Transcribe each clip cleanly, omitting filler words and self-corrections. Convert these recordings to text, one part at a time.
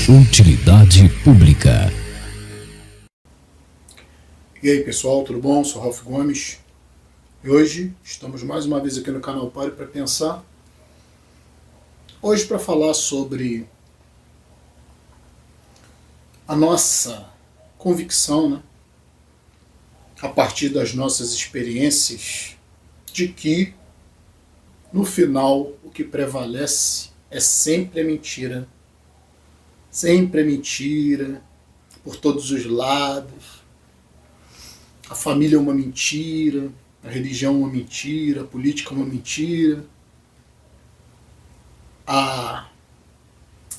Utilidade pública. E aí pessoal, tudo bom? Sou Ralf Gomes e hoje estamos mais uma vez aqui no canal Pare para Pensar. Hoje para falar sobre a nossa convicção, né? A partir das nossas experiências, de que no final o que prevalece é sempre a mentira. Sempre é mentira, por todos os lados. A família é uma mentira, a religião é uma mentira, a política é uma mentira.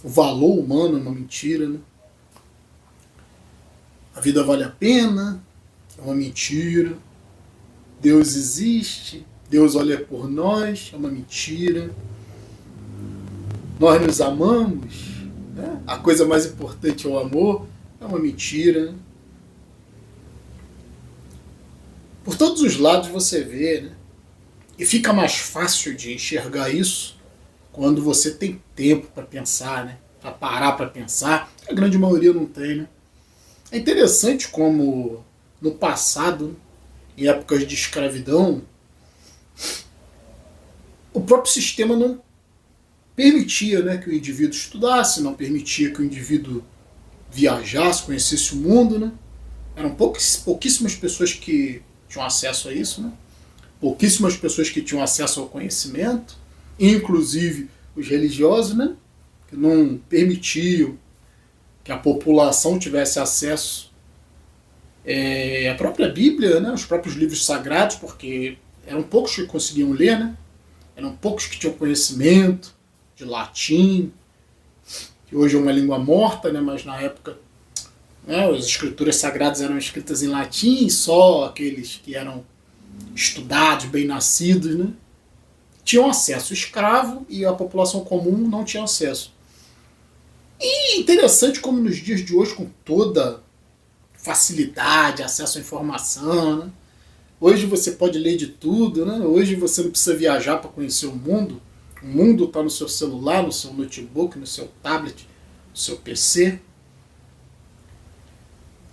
O valor humano é uma mentira, né? A vida vale a pena, é uma mentira. Deus existe, Deus olha por nós, é uma mentira. Nós nos amamos, né? A coisa mais importante é o amor, é uma mentira. Por todos os lados você vê, né? E fica mais fácil de enxergar isso quando você tem tempo para pensar, né? Para parar para pensar. A grande maioria não tem, né? É interessante como no passado, em épocas de escravidão, o próprio sistema não permitia, né, que o indivíduo estudasse, não permitia que o indivíduo viajasse, conhecesse o mundo, né? Eram pouquíssimas pessoas que tinham acesso a isso, né? Pouquíssimas pessoas que tinham acesso ao conhecimento, inclusive os religiosos, né? Que não permitiam que a população tivesse acesso à própria Bíblia, né? Os próprios livros sagrados, porque eram poucos que conseguiam ler, né? Eram poucos que tinham conhecimento de latim, que hoje é uma língua morta, né? Mas na época, né, as escrituras sagradas eram escritas em latim, e só aqueles que eram estudados, bem-nascidos, né, tinham acesso. O escravo e a população comum não tinham acesso. E interessante como nos dias de hoje, com toda facilidade, acesso à informação, né, hoje você pode ler de tudo, né, hoje você não precisa viajar para conhecer o mundo está no seu celular, no seu notebook, no seu tablet, no seu PC.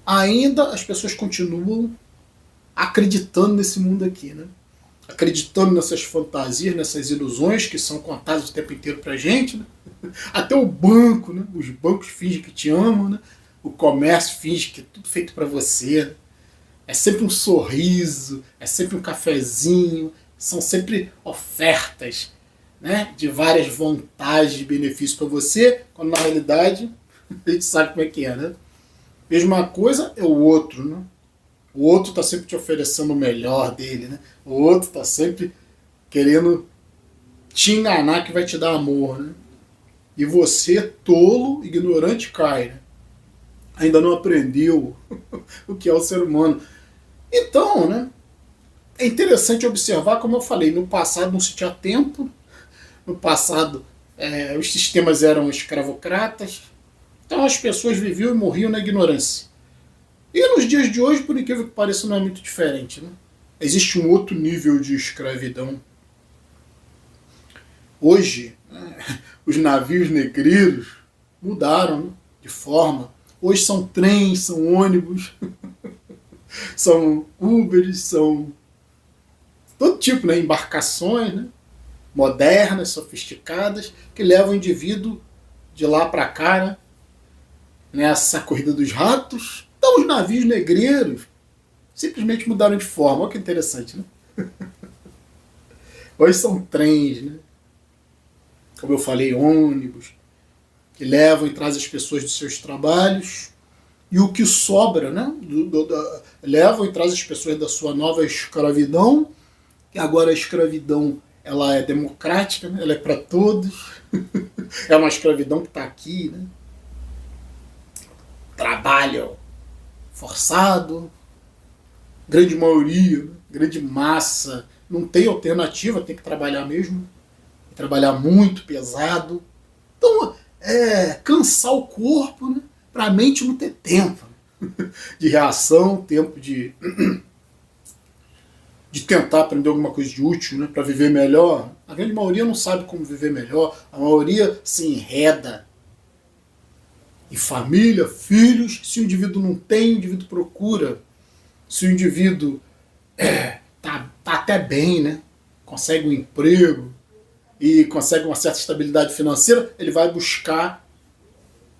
Ainda as pessoas continuam acreditando nesse mundo aqui, né? Acreditando nessas fantasias, nessas ilusões que são contadas o tempo inteiro pra gente, né? Até o banco, né? Os bancos fingem que te amam, né? O comércio finge que é tudo feito para você, né? É sempre um sorriso, é sempre um cafezinho, são sempre ofertas, né, de várias vantagens e benefícios para você, quando na realidade a gente sabe como é que é, né? Mesma coisa é o outro, né? O outro está sempre te oferecendo o melhor dele, né? O outro está sempre querendo te enganar que vai te dar amor, né? E você, tolo, ignorante, cai, né? Ainda não aprendeu o que é o ser humano. Então, né? É interessante observar, como eu falei, no passado não se tinha tempo. No passado, os sistemas eram escravocratas, então as pessoas viviam e morriam na ignorância. E nos dias de hoje, por incrível que pareça, não é muito diferente, né? Existe um outro nível de escravidão. Hoje, os navios negreiros mudaram, né, de forma. Hoje são trens, são ônibus, são Ubers, são todo tipo, né, embarcações, né, modernas, sofisticadas, que levam o indivíduo de lá para cá, né, nessa corrida dos ratos. Então os navios negreiros simplesmente mudaram de forma. Olha que interessante, né? Hoje são trens, né? Como eu falei, ônibus, que levam e trazem as pessoas dos seus trabalhos, e o que sobra, né, levam e trazem as pessoas da sua nova escravidão, que agora a escravidão ela é democrática, né? Ela é para todos. É uma escravidão que está aqui, né? Trabalho forçado, grande maioria, né? Grande massa, não tem alternativa, tem que trabalhar mesmo, trabalhar muito pesado. Então, cansar o corpo, né? Para a mente não ter tempo de reação, tempo de tentar aprender alguma coisa de útil, né, para viver melhor. A grande maioria não sabe como viver melhor, a maioria se enreda em família, filhos. Se o indivíduo não tem, o indivíduo procura. Se o indivíduo tá até bem, né? Consegue um emprego e consegue uma certa estabilidade financeira, ele vai buscar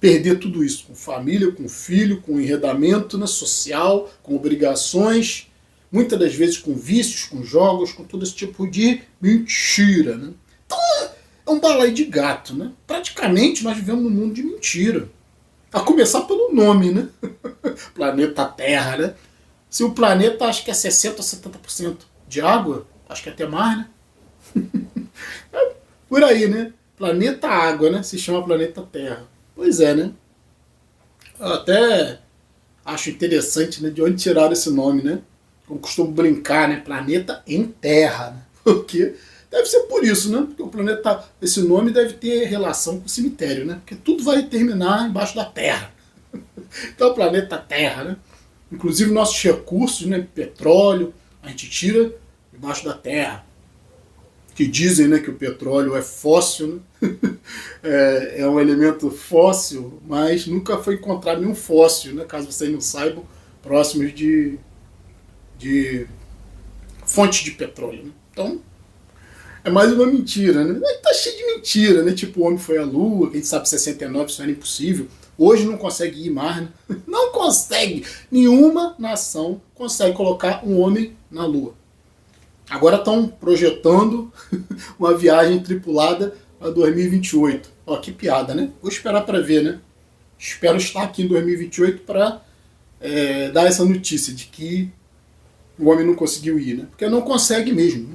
perder tudo isso, com família, com filho, com enredamento, né, social, com obrigações, muitas das vezes com vícios, com jogos, com todo esse tipo de mentira. Né? Então é um balaio de gato. Né? Praticamente nós vivemos num mundo de mentira. A começar pelo nome, né? Planeta Terra, né? Se o planeta acho que é 60% a 70% de água, acho que é até mais, né? Por aí, né? Planeta Água, né? Se chama Planeta Terra. Pois é, né? Eu até acho interessante, né? De onde tiraram esse nome, né? Eu costumo brincar, né? Planeta em Terra, né? Porque deve ser por isso, né? Porque o planeta, esse nome deve ter relação com o cemitério, né? Porque tudo vai terminar embaixo da Terra. Então, o Planeta Terra, né? Inclusive nossos recursos, né? Petróleo, a gente tira debaixo da Terra. Que dizem, né, que o petróleo é fóssil, né? É um elemento fóssil, mas nunca foi encontrado nenhum fóssil, né, caso vocês não saibam, próximos de fonte de petróleo. Né? Então, é mais uma mentira. Né? Tá cheio de mentira, né? Tipo, o homem foi à Lua, quem sabe 69 isso era impossível. Hoje não consegue ir mais, né? Não consegue. Nenhuma nação consegue colocar um homem na Lua. Agora estão projetando uma viagem tripulada para 2028. Ó, que piada, né? Vou esperar para ver, né? Espero estar aqui em 2028 para dar essa notícia de que o homem não conseguiu ir, né? Porque não consegue mesmo. Né?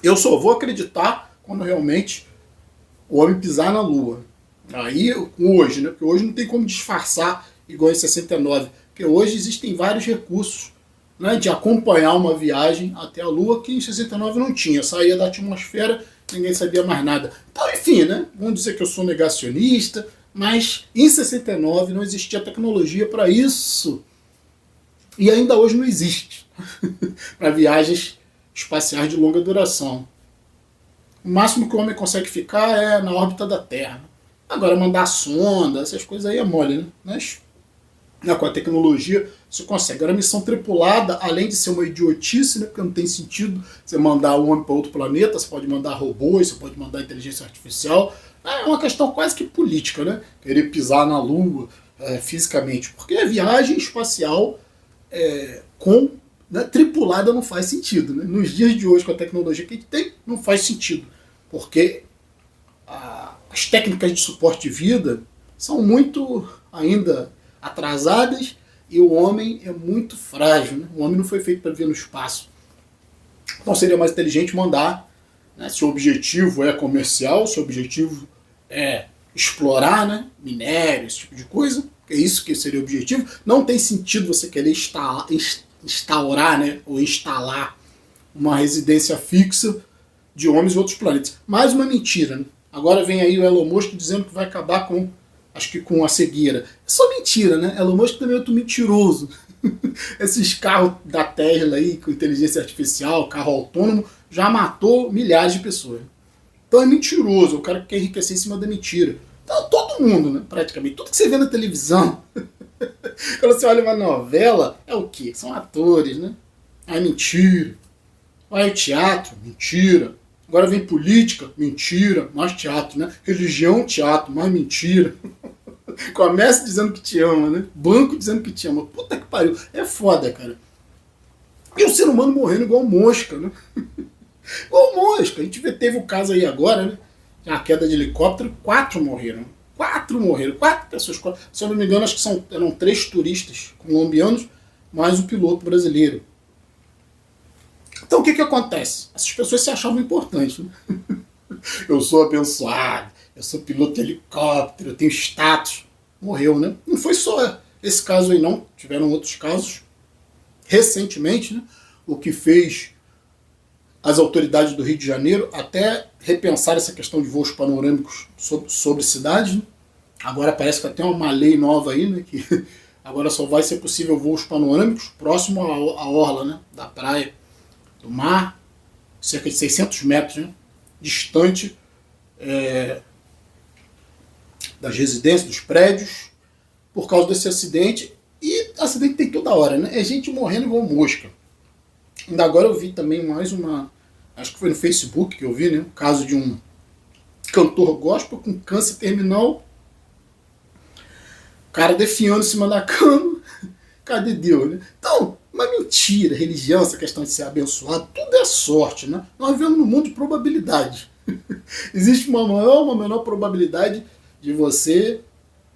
Eu só vou acreditar quando realmente o homem pisar na Lua. Aí, hoje, né? Porque hoje não tem como disfarçar igual em 69. Porque hoje existem vários recursos, né, de acompanhar uma viagem até a Lua, que em 69 não tinha. Saía da atmosfera, ninguém sabia mais nada. Então, enfim, né, vamos dizer que eu sou negacionista, mas em 69 não existia tecnologia para isso. E ainda hoje não existe para viagens espaciais de longa duração. O máximo que o homem consegue ficar é na órbita da Terra. Agora, mandar sonda, essas coisas aí é mole, né? Mas com a tecnologia você consegue. Agora, a missão tripulada, além de ser uma idiotice, né, porque não tem sentido você mandar um homem para outro planeta, você pode mandar robôs, você pode mandar inteligência artificial. É uma questão quase que política, né? Querer pisar na Lua fisicamente. Porque a viagem espacial tripulada não faz sentido. Né? Nos dias de hoje, com a tecnologia que a gente tem, não faz sentido. Porque as técnicas de suporte de vida são muito ainda atrasadas e o homem é muito frágil. Né? O homem não foi feito para viver no espaço. Então seria mais inteligente mandar, né, se o objetivo é comercial, se o objetivo é explorar, né, minério, esse tipo de coisa, é isso que seria o objetivo. Não tem sentido você querer instaurar, né, ou instalar uma residência fixa de homens em outros planetas. Mais uma mentira. Né? Agora vem aí o Elon Musk dizendo que vai acabar com, acho que com a cegueira. É só mentira, né? Elon Musk também é outro mentiroso. Esses carros da Tesla aí, com inteligência artificial, carro autônomo, já matou milhares de pessoas. Então é mentiroso, o cara que quer enriquecer em cima da mentira. Então todo mundo, né, praticamente, tudo que você vê na televisão, quando você olha uma novela, é o quê? São atores, né? É mentira. Vai ao teatro, mentira. Agora vem política, mentira, mais teatro, né? Religião, teatro, mais mentira. Comércio dizendo que te ama, né? Banco dizendo que te ama. Puta que pariu. É foda, cara. E o ser humano morrendo igual mosca, né? Igual mosca. A gente teve o caso aí agora, né? A queda de helicóptero, 4 morreram. 4 morreram. 4 pessoas. Se eu não me engano, acho que eram 3 turistas colombianos, mais o piloto brasileiro. Então o que acontece? Essas pessoas se achavam importantes. Né? Eu sou abençoado, eu sou piloto de helicóptero, eu tenho status. Morreu, né? Não foi só esse caso aí não, tiveram outros casos. Recentemente, né, o que fez as autoridades do Rio de Janeiro até repensar essa questão de voos panorâmicos sobre cidades. Né? Agora parece que até uma lei nova aí, né, que agora só vai ser possível voos panorâmicos próximo à orla, né, da praia, do mar, cerca de 600 metros, né, distante das residências, dos prédios, por causa desse acidente. E acidente tem toda hora, né? É gente morrendo igual mosca. Ainda agora eu vi também mais uma, acho que foi no Facebook que eu vi, né? O caso de um cantor gospel com câncer terminal. O cara definhando em cima da cama. Cadê Deus, né? Então, uma mentira, religião, essa questão de ser abençoado, tudo é sorte, né? Nós vivemos num mundo de probabilidade. Existe uma maior, uma menor probabilidade de você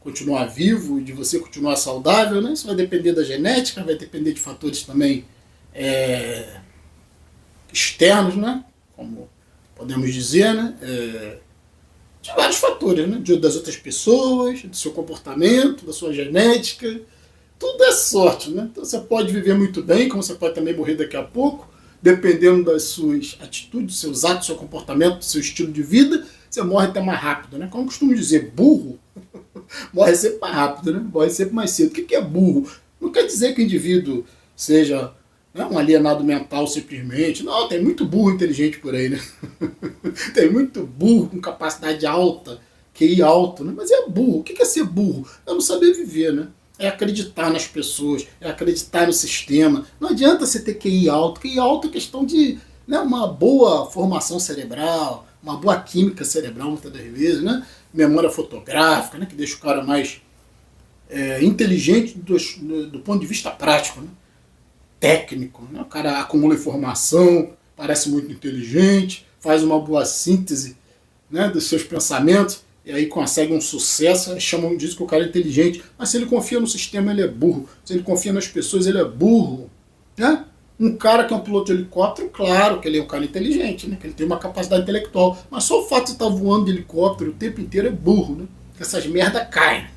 continuar vivo, de você continuar saudável, né? Isso vai depender da genética, vai depender de fatores também externos, né? Como podemos dizer, né? De vários fatores, né? Das outras pessoas, do seu comportamento, da sua genética. Tudo é sorte, né? Então você pode viver muito bem, como você pode também morrer daqui a pouco, dependendo das suas atitudes, dos seus atos, do seu comportamento, do seu estilo de vida, você morre até mais rápido, né? Como eu costumo dizer, burro morre sempre mais rápido, né? Morre sempre mais cedo. O que é burro? Não quer dizer que o indivíduo seja, né, um alienado mental simplesmente. Não, tem muito burro inteligente por aí, né? Tem muito burro com capacidade alta, QI alto, né? Mas é burro. O que é ser burro? É não saber viver, né? É acreditar nas pessoas, é acreditar no sistema. Não adianta você ter QI alto. QI alto é questão de, né, uma boa formação cerebral, uma boa química cerebral, muitas das vezes, né? Memória fotográfica, né, que deixa o cara mais inteligente do ponto de vista prático, né? Técnico. Né? O cara acumula informação, parece muito inteligente, faz uma boa síntese, né, dos seus pensamentos, e aí consegue um sucesso, chamam disso que o cara é inteligente. Mas se ele confia no sistema, ele é burro. Se ele confia nas pessoas, ele é burro. Né? Um cara que é um piloto de helicóptero, claro que ele é um cara inteligente, né? Que ele tem uma capacidade intelectual. Mas só o fato de estar voando de helicóptero o tempo inteiro é burro, né? Porque essas merda caem.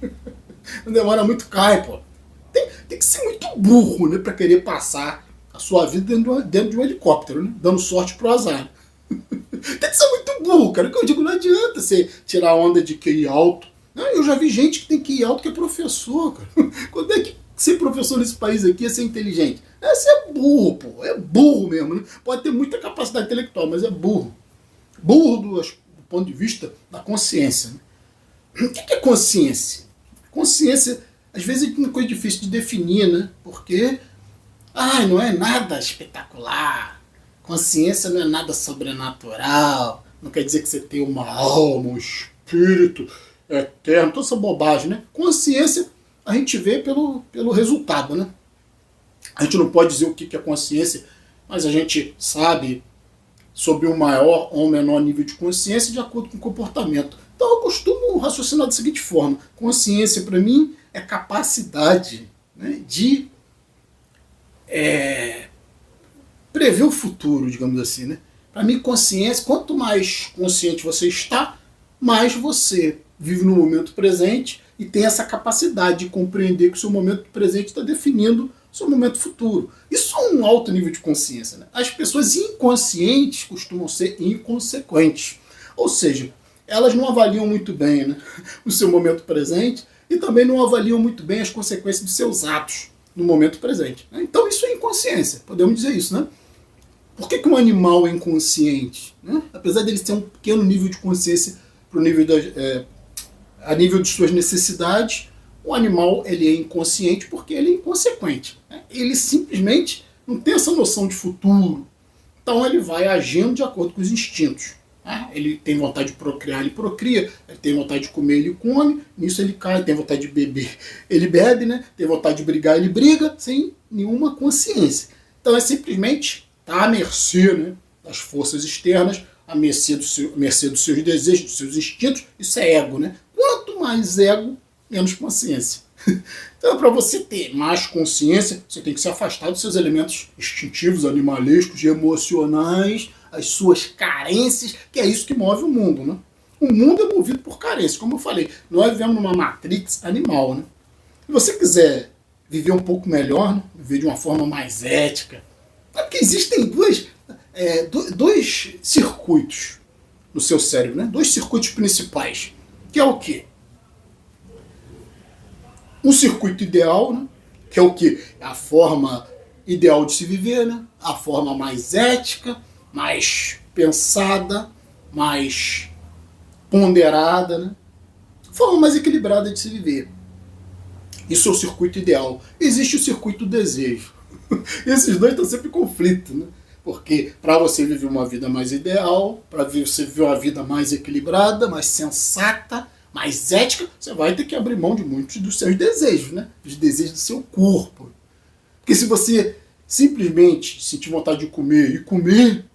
Não demora muito, cai, pô. Tem que ser muito burro, né? Pra querer passar a sua vida dentro de um helicóptero, né? Dando sorte pro azar. Tem que ser muito burro, cara. Que eu digo, não adianta você tirar onda de QI alto. Eu já vi gente que tem QI alto que é professor, cara. Quando é que ser professor nesse país aqui é ser inteligente? Você é burro, pô. É burro mesmo, né? Pode ter muita capacidade intelectual, mas é burro. Burro do ponto de vista da consciência. Né? O que é consciência? Consciência, às vezes, é uma coisa difícil de definir, né? Porque não é nada espetacular. Consciência não é nada sobrenatural, não quer dizer que você tem uma alma, um espírito eterno, toda essa bobagem, né? Consciência a gente vê pelo resultado, né? A gente não pode dizer o que é consciência, mas a gente sabe sobre o maior ou menor nível de consciência de acordo com o comportamento. Então eu costumo raciocinar da seguinte forma: consciência para mim é capacidade, né, de prever o futuro, digamos assim, né? Para mim, consciência, quanto mais consciente você está, mais você vive no momento presente e tem essa capacidade de compreender que o seu momento presente está definindo o seu momento futuro. Isso é um alto nível de consciência, né? As pessoas inconscientes costumam ser inconsequentes. Ou seja, elas não avaliam muito bem, né, o seu momento presente e também não avaliam muito bem as consequências dos seus atos no momento presente. Então isso é inconsciência, podemos dizer isso, né? Por que um animal é inconsciente? Né? Apesar dele ter um pequeno nível de consciência pro nível a nível de suas necessidades, o animal ele é inconsciente porque ele é inconsequente. Né? Ele simplesmente não tem essa noção de futuro. Então ele vai agindo de acordo com os instintos. Né? Ele tem vontade de procriar, ele procria. Ele tem vontade de comer, ele come. Nisso ele cai. Tem vontade de beber, ele bebe. Né? Tem vontade de brigar, ele briga, sem nenhuma consciência. Então é simplesmente à mercê, né, das forças externas, à mercê dos seus desejos, dos seus instintos. Isso é ego, né? Quanto mais ego, menos consciência. Então, para você ter mais consciência, você tem que se afastar dos seus elementos instintivos, animalescos, emocionais, as suas carências, que é isso que move o mundo, né? O mundo é movido por carências, como eu falei. Nós vivemos numa matrix animal, né? Se você quiser viver um pouco melhor, né, viver de uma forma mais ética, é porque existem dois circuitos no seu cérebro, né? Dois circuitos principais, que é o quê? Um circuito ideal, né? Que é o quê? É a forma ideal de se viver, né? A forma mais ética, mais pensada, mais ponderada, né? Forma mais equilibrada de se viver. Isso é o circuito ideal. Existe o circuito do desejo. Esses dois estão sempre em conflito, né? Porque para você viver uma vida mais ideal, para você viver uma vida mais equilibrada, mais sensata, mais ética, você vai ter que abrir mão de muitos dos seus desejos, né? Os desejos do seu corpo. Porque se você simplesmente sentir vontade de comer e comer,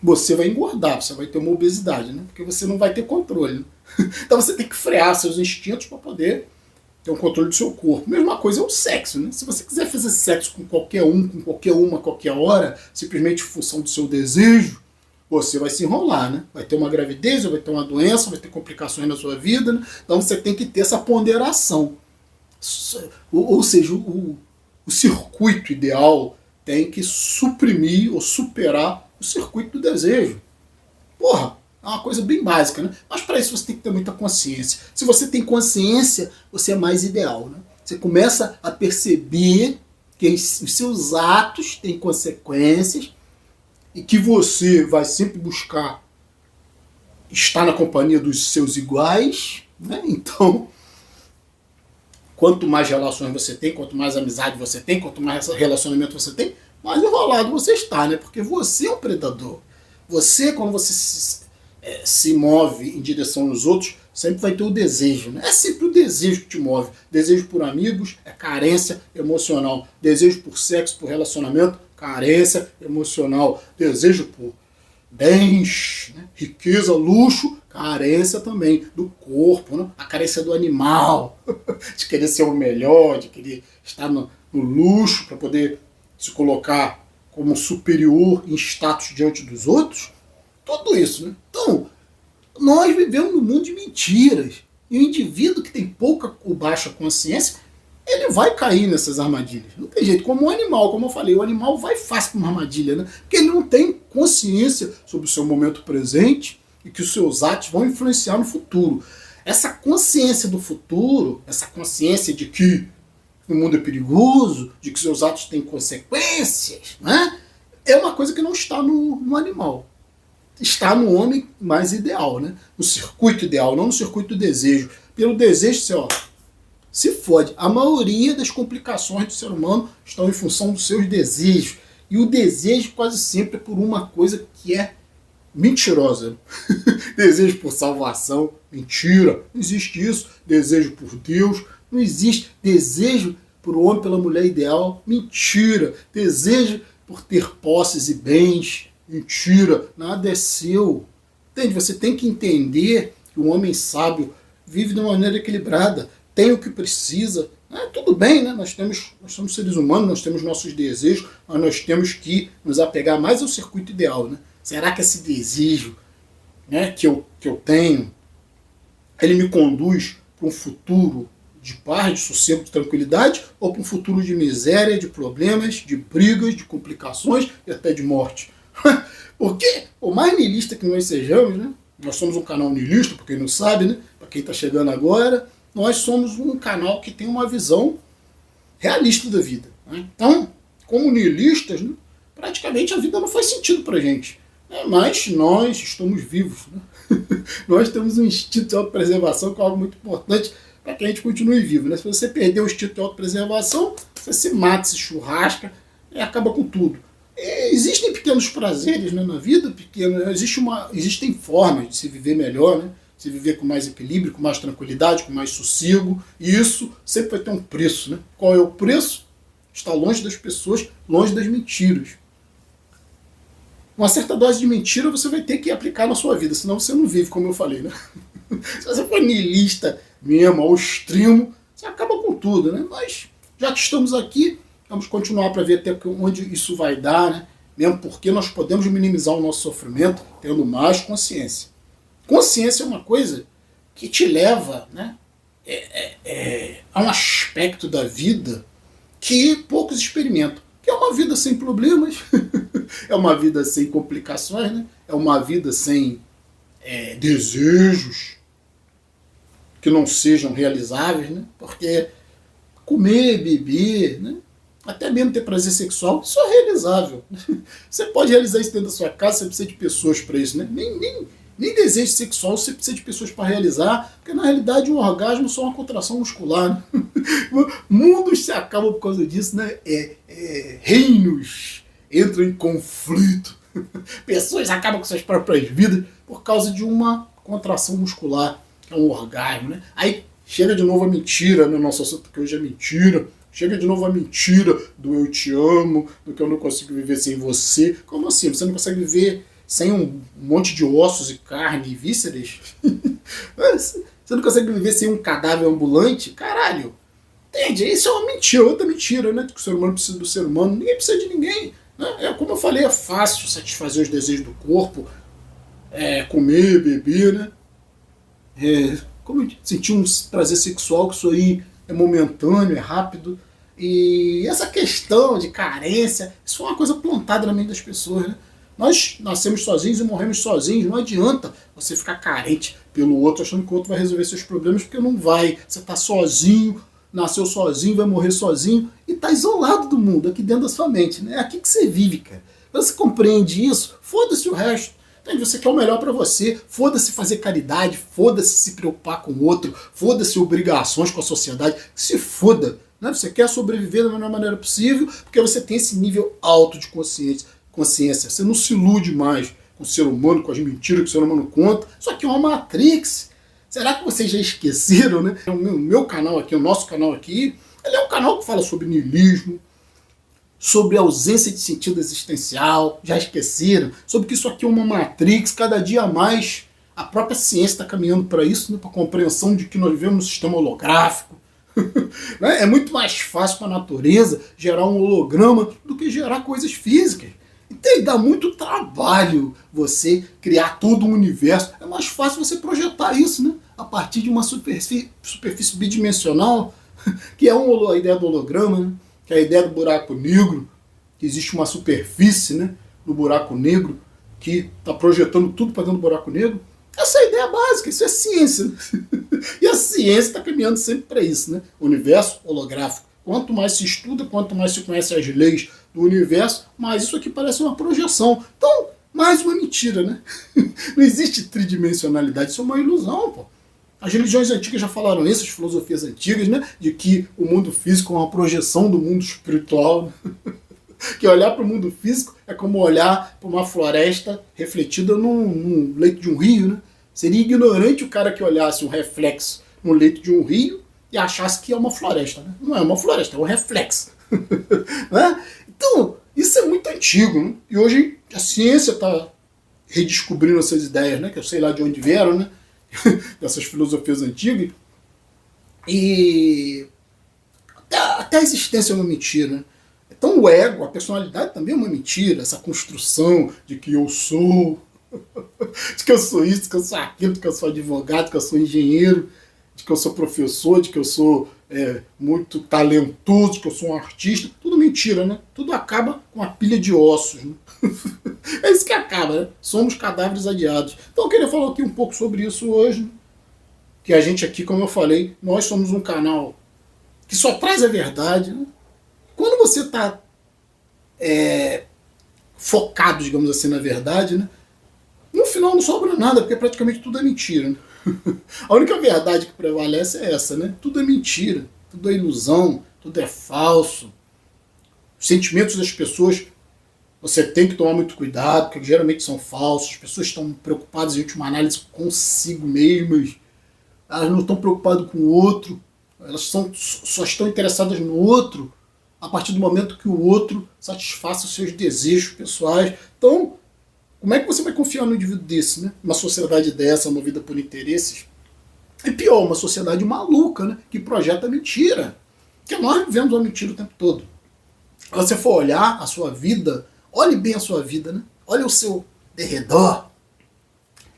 você vai engordar, você vai ter uma obesidade, né? Porque você não vai ter controle. Né? Então você tem que frear seus instintos para poder ter um controle do seu corpo. Mesma coisa é o sexo, né? Se você quiser fazer sexo com qualquer um, com qualquer uma, qualquer hora, simplesmente em função do seu desejo, você vai se enrolar, né? Vai ter uma gravidez, vai ter uma doença, vai ter complicações na sua vida, né? Então você tem que ter essa ponderação. Ou seja, o circuito ideal tem que suprimir ou superar o circuito do desejo. Porra, é uma coisa bem básica, né? Mas para isso você tem que ter muita consciência. Se você tem consciência, você é mais ideal, né? Você começa a perceber que os seus atos têm consequências e que você vai sempre buscar estar na companhia dos seus iguais, né? Então, quanto mais relações você tem, quanto mais amizade você tem, quanto mais relacionamento você tem, mais enrolado você está, né? Porque você é um predador. Você, quando você se move em direção aos outros, sempre vai ter o desejo, né? É sempre o desejo que te move. Desejo por amigos é carência emocional. Desejo por sexo, por relacionamento, carência emocional. Desejo por bens, né? Riqueza, luxo, carência também do corpo, né? A carência do animal, de querer ser o melhor, de querer estar no luxo para poder se colocar como superior em status diante dos outros. Tudo isso, né? Então, nós vivemos num mundo de mentiras. E o indivíduo que tem pouca ou baixa consciência, ele vai cair nessas armadilhas. Não tem jeito. Como um animal, como eu falei, o animal vai fácil para uma armadilha, né? Porque ele não tem consciência sobre o seu momento presente e que os seus atos vão influenciar no futuro. Essa consciência do futuro, essa consciência de que o mundo é perigoso, de que seus atos têm consequências, né? É uma coisa que não está no animal. Está no homem mais ideal, né? No circuito ideal, não no circuito do desejo. Pelo desejo, você, ó, se fode. A maioria das complicações do ser humano estão em função dos seus desejos. E o desejo quase sempre é por uma coisa que é mentirosa. Desejo por salvação, mentira. Não existe isso. Desejo por Deus, não existe. Desejo por homem, pela mulher ideal, mentira. Desejo por ter posses e bens, mentira. Nada é seu. Entende? Você tem que entender que o homem sábio vive de uma maneira equilibrada, tem o que precisa. Tudo bem, né? Nós somos seres humanos, nós temos nossos desejos, mas nós temos que nos apegar mais ao circuito ideal, né? Será que esse desejo, né, que eu tenho, ele me conduz para um futuro de paz, de sossego, de tranquilidade, ou para um futuro de miséria, de problemas, de brigas, de complicações e até de morte? Porque, por mais niilista que nós sejamos, né? Nós somos um canal niilista, para quem não sabe, né? Para quem está chegando agora, nós somos um canal que tem uma visão realista da vida. Né? Então, como niilistas, né, praticamente a vida não faz sentido para a gente. Né? Mas nós estamos vivos. Né? Nós temos um instinto de autopreservação, que é algo muito importante para que a gente continue vivo. Né? Se você perder o instinto de autopreservação, você se mata, se churrasca e acaba com tudo. E existem pequenos prazeres, né, na vida, existem formas de se viver melhor, né? Se viver com mais equilíbrio, com mais tranquilidade, com mais sossego, e isso sempre vai ter um preço, né? Qual é o preço? Estar longe das pessoas, longe das mentiras. Uma certa dose de mentira você vai ter que aplicar na sua vida, senão você não vive, como eu falei, né? Se você for niilista mesmo, ao extremo, você acaba com tudo, né? Mas, já que estamos aqui, vamos continuar para ver até onde isso vai dar, né? Mesmo porque nós podemos minimizar o nosso sofrimento tendo mais consciência. Consciência é uma coisa que te leva, né, a um aspecto da vida que poucos experimentam. Que é uma vida sem problemas, é uma vida sem complicações, né? É uma vida sem desejos que não sejam realizáveis, né? Porque comer, beber, né? Até mesmo ter prazer sexual, isso é realizável. Você pode realizar isso dentro da sua casa, você precisa de pessoas para isso, né? Nem desejo sexual você precisa de pessoas para realizar, porque na realidade um orgasmo é só uma contração muscular. Né? Mundos se acabam por causa disso, né? Reinos entram em conflito. Pessoas acabam com suas próprias vidas por causa de uma contração muscular, que é um orgasmo. Né? Aí chega de novo a mentira, né? Nosso assunto que hoje é mentira. Chega de novo a mentira do eu te amo, do que eu não consigo viver sem você. Como assim? Você não consegue viver sem um monte de ossos e carne e vísceras? Você não consegue viver sem um cadáver ambulante? Caralho! Entende? Isso é uma mentira, outra mentira, né? Que o ser humano precisa do ser humano. Ninguém precisa de ninguém. Né? Como eu falei, é fácil satisfazer os desejos do corpo, comer, beber, né? Como sentir um prazer sexual, que isso aí é momentâneo, é rápido. E essa questão de carência, isso é uma coisa plantada na mente das pessoas, né? Nós nascemos sozinhos e morremos sozinhos. Não adianta você ficar carente pelo outro, achando que o outro vai resolver seus problemas, porque não vai. Você está sozinho, nasceu sozinho, vai morrer sozinho e está isolado do mundo, aqui dentro da sua mente. Né? É aqui que você vive, cara. Quando você compreende isso, foda-se o resto. Entende? Você quer o melhor para você, foda-se fazer caridade, foda-se se preocupar com o outro, foda-se obrigações com a sociedade, se foda. Né? Você quer sobreviver da melhor maneira possível, porque você tem esse nível alto de consciência. Você não se ilude mais com o ser humano, com as mentiras que o ser humano conta. Isso aqui é uma Matrix. Será que vocês já esqueceram, né? O meu canal aqui, o nosso canal aqui, ele é um canal que fala sobre niilismo, sobre ausência de sentido existencial, já esqueceram, sobre que isso aqui é uma Matrix, cada dia mais a própria ciência está caminhando para isso, né, para a compreensão de que nós vivemos num sistema holográfico. É muito mais fácil para a natureza gerar um holograma do que gerar coisas físicas. Então dá muito trabalho você criar todo um universo. É mais fácil você projetar isso, né, a partir de uma superfície bidimensional, que é a ideia do holograma, né? Que é a ideia do buraco negro, que existe uma superfície, né, no buraco negro que está projetando tudo para dentro do buraco negro. Essa é a ideia básica, isso é ciência. Né? E a ciência está caminhando sempre para isso, né? Universo holográfico. Quanto mais se estuda, quanto mais se conhece as leis do universo, mais isso aqui parece uma projeção. Então, mais uma mentira, né? Não existe tridimensionalidade, isso é uma ilusão, pô. As religiões antigas já falaram isso, as filosofias antigas, né? De que o mundo físico é uma projeção do mundo espiritual. Né? Que olhar para o mundo físico é como olhar para uma floresta refletida num leito de um rio. Né? Seria ignorante o cara que olhasse um reflexo no leito de um rio e achasse que é uma floresta. Né? Não é uma floresta, é um reflexo. Né? Então, isso é muito antigo. Né? E hoje a ciência está redescobrindo essas ideias, né? Que eu sei lá de onde vieram, né? Dessas filosofias antigas. E até a existência é uma mentira. Né? Então o ego, a personalidade também é uma mentira. Essa construção de que eu sou, de que eu sou isso, de que eu sou aquilo, de que eu sou advogado, de que eu sou engenheiro, de que eu sou professor, de que eu sou muito talentoso, de que eu sou um artista. Tudo mentira, né? Tudo acaba com uma pilha de ossos. Né? É isso que acaba, né? Somos cadáveres adiados. Então eu queria falar aqui um pouco sobre isso hoje. Né? Que a gente aqui, como eu falei, nós somos um canal que só traz a verdade. Né? Quando você está focado, digamos assim, na verdade, né? No final não sobra nada, porque praticamente tudo é mentira. Né? A única verdade que prevalece é essa, né? Tudo é mentira, tudo é ilusão, tudo é falso. Os sentimentos das pessoas, você tem que tomar muito cuidado, porque geralmente são falsos. As pessoas estão preocupadas, em última análise, consigo mesmas. Elas não estão preocupadas com o outro. Elas só estão interessadas no outro a partir do momento que o outro satisfaça os seus desejos pessoais. Então, como é que você vai confiar num indivíduo desse, né? Uma sociedade dessa, movida por interesses? E pior, uma sociedade maluca, né? Que projeta mentira. Porque nós vivemos uma mentira o tempo todo. Se você for olhar a sua vida, olhe bem a sua vida, né? Olhe o seu derredor.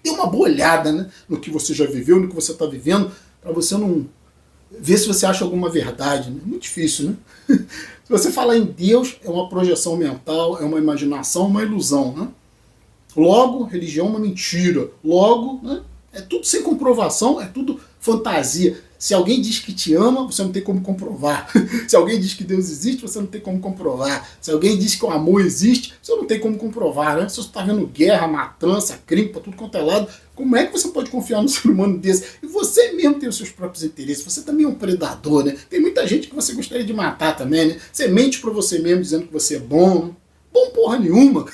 Dê uma boa olhada, né? No que você já viveu, no que você está vivendo, para você não ver se você acha alguma verdade. Né? Muito difícil, né? Se você falar em Deus, é uma projeção mental, é uma imaginação, uma ilusão, né? Logo, religião é uma mentira. Logo, né, é tudo sem comprovação, é tudo fantasia. Se alguém diz que te ama, você não tem como comprovar. Se alguém diz que Deus existe, você não tem como comprovar. Se alguém diz que o amor existe, você não tem como comprovar, né? Se você está vendo guerra, matança, crime para tudo quanto é lado, como é que você pode confiar num ser humano desse? E você mesmo tem os seus próprios interesses, você também é um predador, né? Tem muita gente que você gostaria de matar também, né? Você mente para você mesmo dizendo que você é bom. Né? Bom porra nenhuma.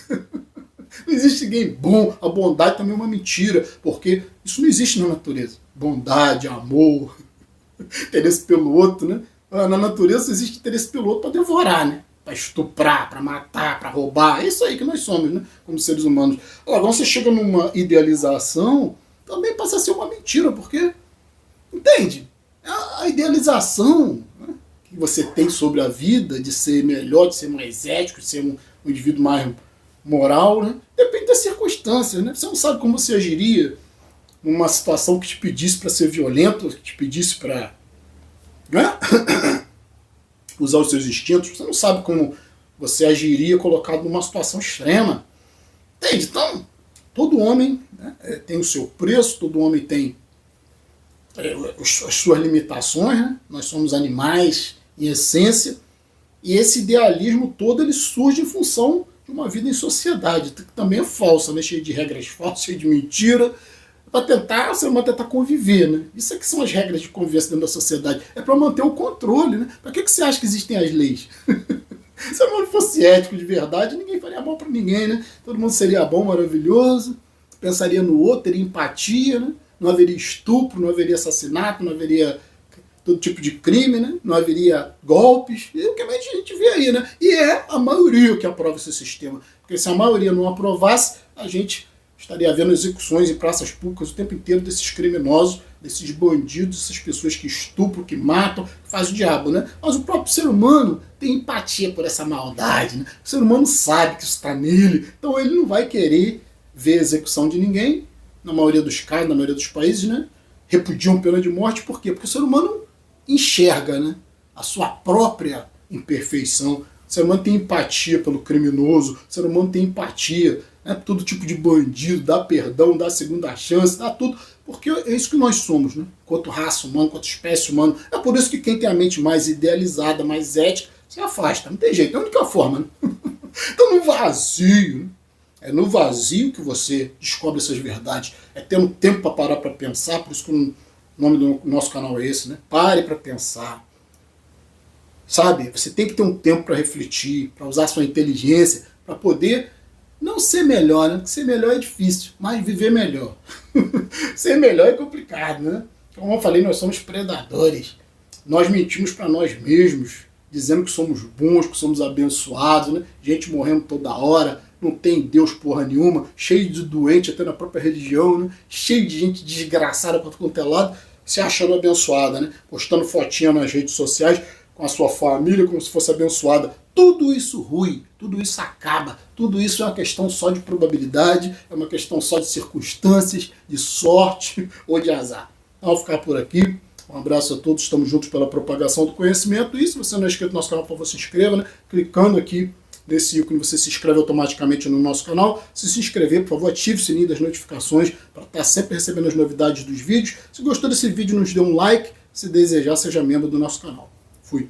Não existe ninguém bom. A bondade também é uma mentira, porque isso não existe na natureza. Bondade, amor, interesse pelo outro, né? Na natureza existe interesse pelo outro para devorar, né? Para estuprar, para matar, para roubar. É isso aí que nós somos, né? Como seres humanos. Agora, quando você chega numa idealização, também passa a ser uma mentira, porque, entende? A idealização, né, que você tem sobre a vida, de ser melhor, de ser mais ético, de ser um indivíduo mais moral, né? Depende das circunstâncias, né? Você não sabe como você agiria numa situação que te pedisse para ser violento, que te pedisse para, né, usar os seus instintos. Você não sabe como você agiria colocado numa situação extrema. Entende? Então, todo homem, né, tem o seu preço, todo homem tem as suas limitações, né? Nós somos animais em essência, e esse idealismo todo ele surge em função de uma vida em sociedade, que também é falsa, né? Cheia de regras falsas, cheia de mentira, para tentar, você vai tentar conviver, né? Isso é que são as regras de convivência dentro da sociedade. É para manter o controle, né? Para que você acha que existem as leis? Se o mundo fosse ético de verdade, ninguém faria mal para ninguém, né? Todo mundo seria bom, maravilhoso, pensaria no outro, teria empatia, né? Não haveria estupro, não haveria assassinato, não haveria todo tipo de crime, né? Não haveria golpes, é o que a gente vê aí, né? E é a maioria que aprova esse sistema. Porque se a maioria não aprovasse, a gente estaria havendo execuções em praças públicas o tempo inteiro desses criminosos, desses bandidos, dessas pessoas que estupram, que matam, que fazem o diabo, né? Mas o próprio ser humano tem empatia por essa maldade, né? O ser humano sabe que isso está nele, então ele não vai querer ver a execução de ninguém, na maioria dos casos, na maioria dos países, né? Repudiam pena de morte, por quê? Porque o ser humano enxerga, né, a sua própria imperfeição. O ser humano tem empatia pelo criminoso, o ser humano tem empatia, né, por todo tipo de bandido, dá perdão, dá segunda chance, dá tudo, porque é isso que nós somos, né, enquanto raça humana, enquanto espécie humana. É por isso que quem tem a mente mais idealizada, mais ética, se afasta, não tem jeito, é a única forma. Né? Então no vazio, né, é no vazio que você descobre essas verdades, é tendo tempo para parar para pensar, por isso que o nome do nosso canal é esse, né? Pare para pensar. Sabe? Você tem que ter um tempo para refletir, para usar sua inteligência, para poder não ser melhor, né? Porque ser melhor é difícil, mas viver melhor. Ser melhor é complicado, né? Como eu falei, nós somos predadores. Nós mentimos para nós mesmos, dizendo que somos bons, que somos abençoados, né? Gente morrendo toda hora, não tem Deus porra nenhuma, cheio de doente até na própria religião, né? Cheio de gente desgraçada para todo quanto é lado, se achando abençoada, né? Postando fotinha nas redes sociais com a sua família como se fosse abençoada. Tudo isso ruim, tudo isso acaba, tudo isso é uma questão só de probabilidade, é uma questão só de circunstâncias, de sorte ou de azar. Então, vou ficar por aqui. Um abraço a todos, estamos juntos pela propagação do conhecimento. E se você não é inscrito no nosso canal, por favor, se inscreva, né? Clicando aqui nesse ícone, você se inscreve automaticamente no nosso canal. Se inscrever, por favor, ative o sininho das notificações para estar sempre recebendo as novidades dos vídeos. Se gostou desse vídeo, nos dê um like. Se desejar, seja membro do nosso canal. Fui!